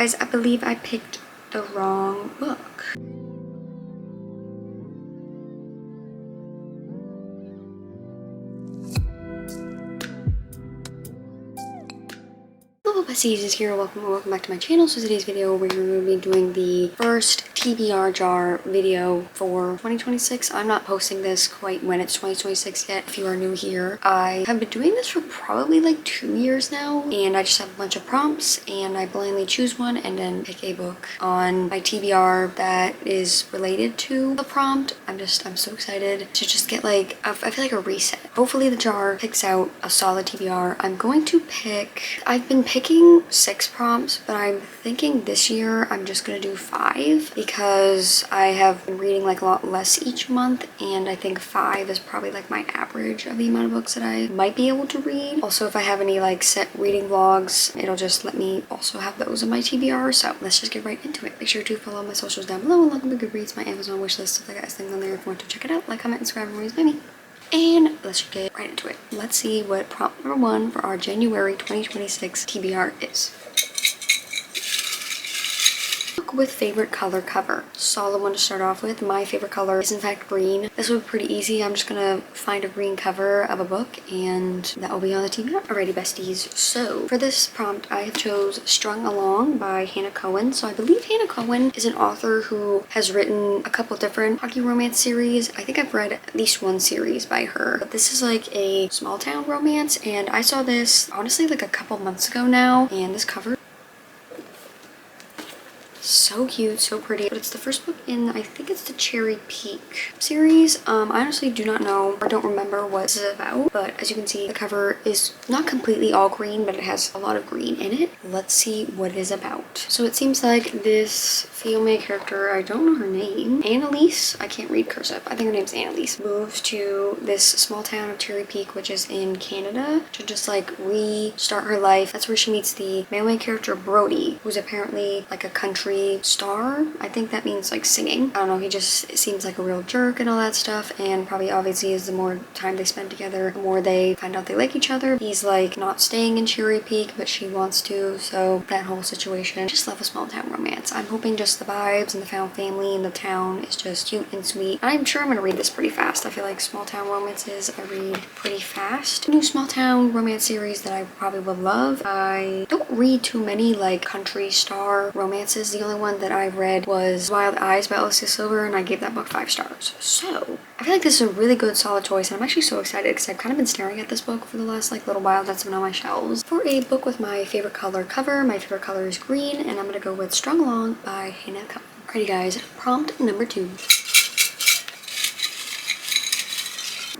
Guys, I believe I picked the wrong book. Hello besties, it's here. Welcome back to my channel. So today's video we're going to be doing the first TBR jar video for 2026. I'm not posting this quite when it's 2026 yet. If you are new here, I have been doing this for probably like 2 years now, and I just have a bunch of prompts and I blindly choose one and then pick a book on my TBR that is related to the prompt. I'm so excited to just get like I feel like a reset. Hopefully the jar picks out a solid TBR. I've been picking 6 prompts, but I'm thinking this year I'm just gonna do 5 because I have been reading like a lot less each month, and I think 5 is probably like my average of the amount of books that I might be able to read. Also, if I have any like set reading vlogs, it'll just let me also have those in my TBR. So let's just get right into it. Make sure to follow my socials down below and look at my Goodreads, my Amazon wishlist, stuff like that, things on there if you want to check it out. Like, comment, and subscribe, and read by me. And let's just get right into it. Let's see what prompt number 1 for our January 2026 TBR is. Book with favorite color cover. Solid one to start off with. My favorite color is in fact green. This will be pretty easy. I'm just gonna find a green cover of a book and that will be on the TBR. Alrighty besties, so for this prompt I have chose Strung Along by Hannah Cohen. So I believe Hannah Cohen is an author who has written a couple different hockey romance series. I think I've read at least one series by her. But this is like a small town romance, and I saw this honestly like a couple months ago now, and this cover so cute, so pretty. But it's the first book in, I think it's the Cherry Peak series. I honestly do not know or don't remember what this is about, but as you can see, the cover is not completely all green, but it has a lot of green in it. Let's see what it is about. So it seems like this female character, I don't know her name, Annalise, I can't read cursive, I think her name's Annalise, moves to this small town of Cherry Peak, which is in Canada, to just like restart her life. That's where she meets the male character Brody, who's apparently like a country star. I think that means like singing. I don't know, he just seems like a real jerk and all that stuff, and probably obviously as the more time they spend together, the more they find out they like each other. He's like not staying in Cherry Peak, but she wants to, so that whole situation. Just love a small town romance. I'm hoping just the vibes and the found family in the town is just cute and sweet. I'm sure I'm gonna read this pretty fast. I feel like small town romances I read pretty fast. New small town romance series that I probably would love. I don't read too many like country star romances. The only one that I read was Wild Eyes by Alicia Silver, and I gave that book 5 stars. So I feel like this is a really good solid choice, and I'm actually so excited because I've kind of been staring at this book for the last like little while that's been on my shelves. For a book with my favorite color cover, my favorite color is green, and I'm gonna go with Strung Along by Hannah Cohen. Alrighty guys, prompt number 2.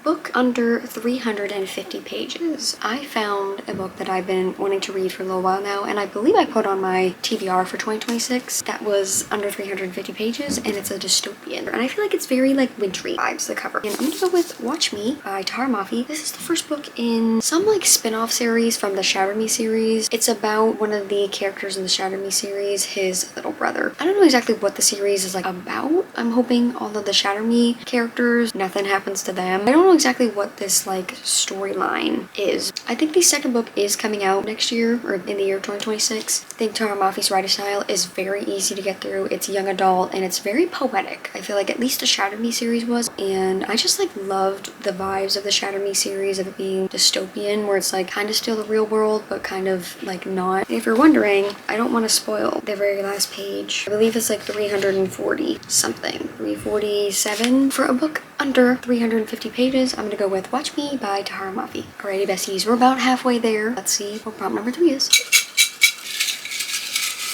Book under 350 pages. I found a book that I've been wanting to read for a little while now, and I believe I put on my TBR for 2026 that was under 350 pages, and it's a dystopian, and I feel like it's very like wintry vibes, the cover. And I'm gonna go with Watch Me by Tara Mafi. This is the first book in some like spin-off series from the Shatter Me series. It's about one of the characters in the Shatter Me series, his little brother. I don't know exactly what the series is like about. I'm hoping all of the Shatter Me characters, nothing happens to them. I don't know exactly what this like storyline is. I think the second book is coming out next year, or in the year 2026. I think Tara Mafi's writing style is very easy to get through. It's young adult and it's very poetic. I feel like at least the Shatter Me series was, and I just like loved the vibes of the Shatter Me series of it being dystopian, where it's like kind of still the real world but kind of like not. And if you're wondering, I don't want to spoil the very last page. I believe it's like 340 something, 347 for a book under 350 pages. I'm gonna go with Watch Me by Tara Mafi. Alrighty besties, we're about halfway there. Let's see what prompt number 3 is.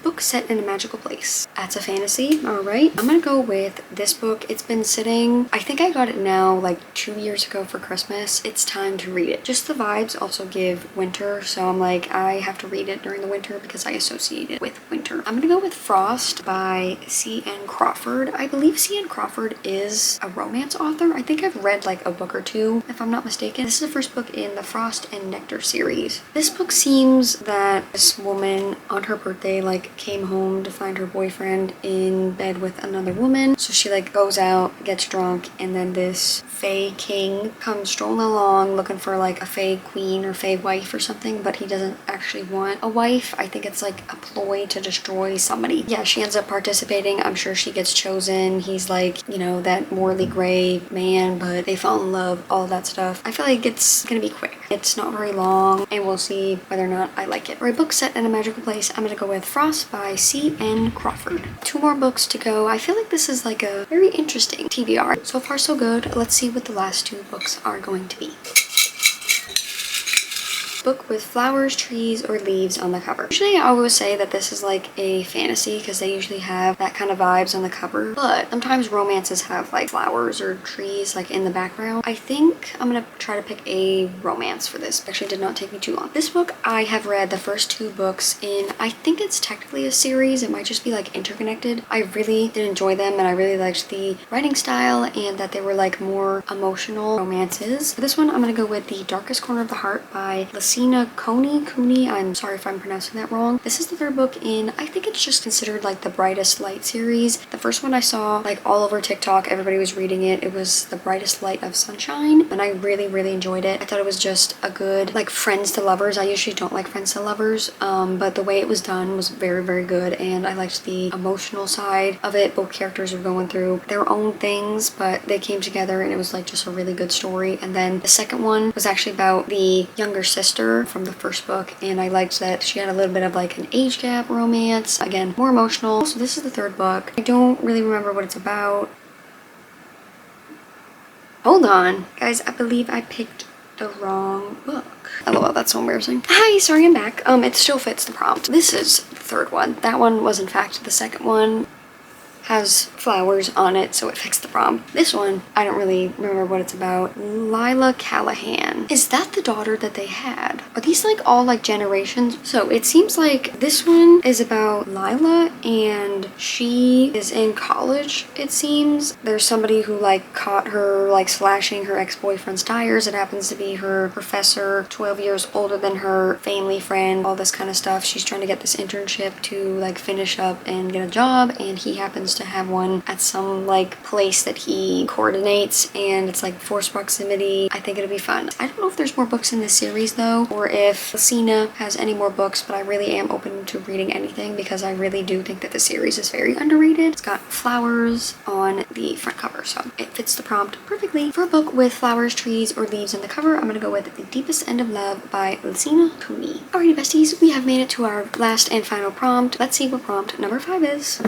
Book set in a magical place. That's a fantasy. All right, I'm gonna go with this book. It's been sitting, I think I got it now like 2 years ago for Christmas. It's time to read it. Just the vibes also give winter, so I'm like, I have to read it during the winter because I associate it with winter. I'm gonna go with Frost by C.N. Crawford. I believe C.N. Crawford is a romance author. I think I've read like a book or two, if I'm not mistaken. This is the first book in the Frost and Nectar series. This book seems that this woman on her birthday like came home to find her boyfriend in bed with another woman. So she like goes out, gets drunk, and then this fae king comes strolling along looking for like a fae queen or fae wife or something, but he doesn't actually want a wife. I think it's like a ploy to destroy somebody. Yeah, she ends up participating. I'm sure she gets chosen. He's like, you know, that morally gray man, but they fall in love, all that stuff. I feel like it's gonna be quick. It's not very long, and we'll see whether or not I like it. For a book set in a magical place, I'm gonna go with Frost by C.N. Crawford. 2 more books to go. I feel like this is like a very interesting TBR. So far so good. Let's see what the last 2 books are going to be. Book with flowers, trees, or leaves on the cover. Usually I always say that this is like a fantasy because they usually have that kind of vibes on the cover, but sometimes romances have like flowers or trees like in the background. I think I'm gonna try to pick a romance for this. Actually, it did not take me too long. This book, I have read the first 2 books in, I think it's technically a series. It might just be like interconnected. I really did enjoy them, and I really liked the writing style and that they were like more emotional romances. For this one, I'm gonna go with The Darkest Corner of the Heart by Lucina Cooney. I'm sorry if I'm pronouncing that wrong. This is the 3rd book in, I think it's just considered like the Brightest Light series. The first one I saw like all over TikTok, everybody was reading it. It was The Brightest Light of Sunshine, and I really enjoyed it. I thought it was just a good like friends to lovers. I usually don't like friends to lovers, but the way it was done was very good, and I liked the emotional side of it. Both characters were going through their own things, but they came together, and it was like just a really good story. And then the second one was actually about the younger sister from the first book, and I liked that she had a little bit of like an age gap romance. Again, more emotional. So this is the 3rd book. I don't really remember what it's about. Hold on. Guys, I believe I picked the wrong book. LOL, that's so embarrassing. Hi, sorry, I'm back. It still fits the prompt. This is the 3rd one. That one was in fact the 2nd one. Has flowers on it, so it fixed the prompt. This one, I don't really remember what it's about. Lila Callahan. Is that the daughter that they had? Are these like all like generations? So it seems like this one is about Lila, and she is in college, it seems. There's somebody who like caught her like slashing her ex-boyfriend's tires. It happens to be her professor, 12 years older than her, family friend, all this kind of stuff. She's trying to get this internship to like finish up and get a job, and he happens to have one at some like place that he coordinates, and it's like forced proximity. I think it'll be fun. I don't know if there's more books in this series though, or if Lucina has any more books, but I really am open to reading anything because I really do think that the series is very underrated. It's got flowers on the front cover, so it fits the prompt perfectly. For a book with flowers, trees, or leaves on the cover, I'm gonna go with The Deepest End of Love by Lucina Cooney. Alrighty besties, we have made it to our last and final prompt. Let's see what prompt number 5 is.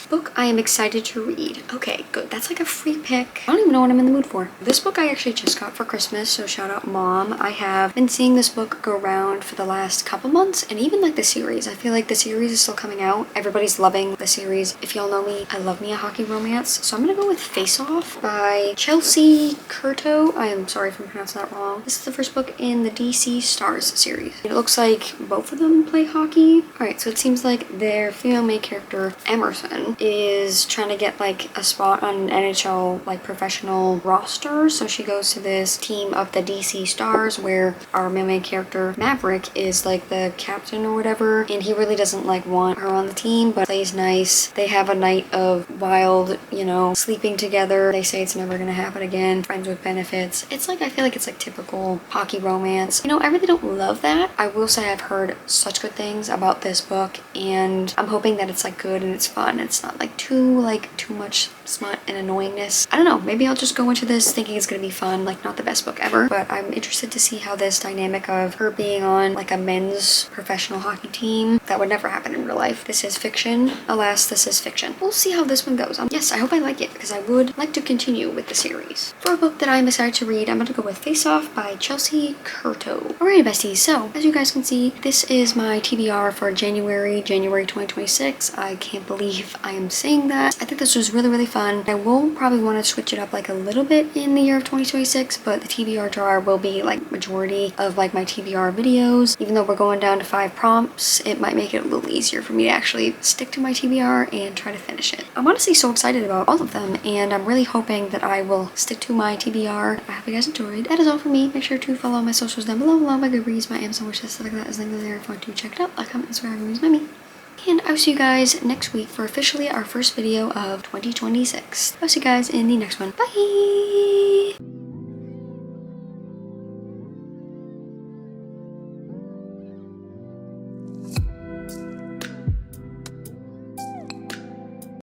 Book I am excited to read. Okay, good. That's like a free pick. I don't even know what I'm in the mood for. This book I actually just got for Christmas, so shout out mom. I have been seeing this book go around for the last couple months, and even like the series. I feel like the series is still coming out. Everybody's loving the series. If y'all know me, I love me a hockey romance. So I'm gonna go with Face Off by Chelsea Curto. I am sorry if I'm pronouncing that wrong. This is the first book in the DC Stars series. It looks like both of them play hockey. Alright, so it seems like their female main character, Emerson, is trying to get like a spot on an NHL like professional roster. So she goes to this team of the DC Stars where our main character Maverick is like the captain or whatever, and he really doesn't like want her on the team, but plays nice. They have a night of wild, you know, sleeping together. They say it's never gonna happen again. Friends with benefits. It's like, I feel like it's like typical hockey romance. You know, I really don't love that. I will say I've heard such good things about this book, and I'm hoping that it's like good and it's fun. It's not like too much smut and annoyingness. I don't know, maybe I'll just go into this thinking it's gonna be fun, like not the best book ever, but I'm interested to see how this dynamic of her being on like a men's professional hockey team, that would never happen in real life. This is fiction. Alas, this is fiction. We'll see how this one goes. Yes, I hope I like it because I would like to continue with the series. For a book that I'm excited to read, I'm gonna go with Face Off by Chelsea Curto. Alright besties, so as you guys can see, this is my TBR for January 2026. I can't believe I am saying that. I think this was really fun. I will probably want to switch it up like a little bit in the year of 2026, but the TBR jar will be like majority of like my TBR videos. Even though we're going down to 5 prompts, it might make it a little easier for me to actually stick to my TBR and try to finish it. I'm honestly so excited about all of them, and I'm really hoping that I will stick to my TBR. I hope you guys enjoyed. That is all for me. Make sure to follow my socials down below, my goodreads, my Amazon wishlist, stuff like that is linked there if you want to check it out. Like, comment, subscribe, and use my me. And I will see you guys next week for officially our first video of 2026. I'll see you guys in the next one. Bye!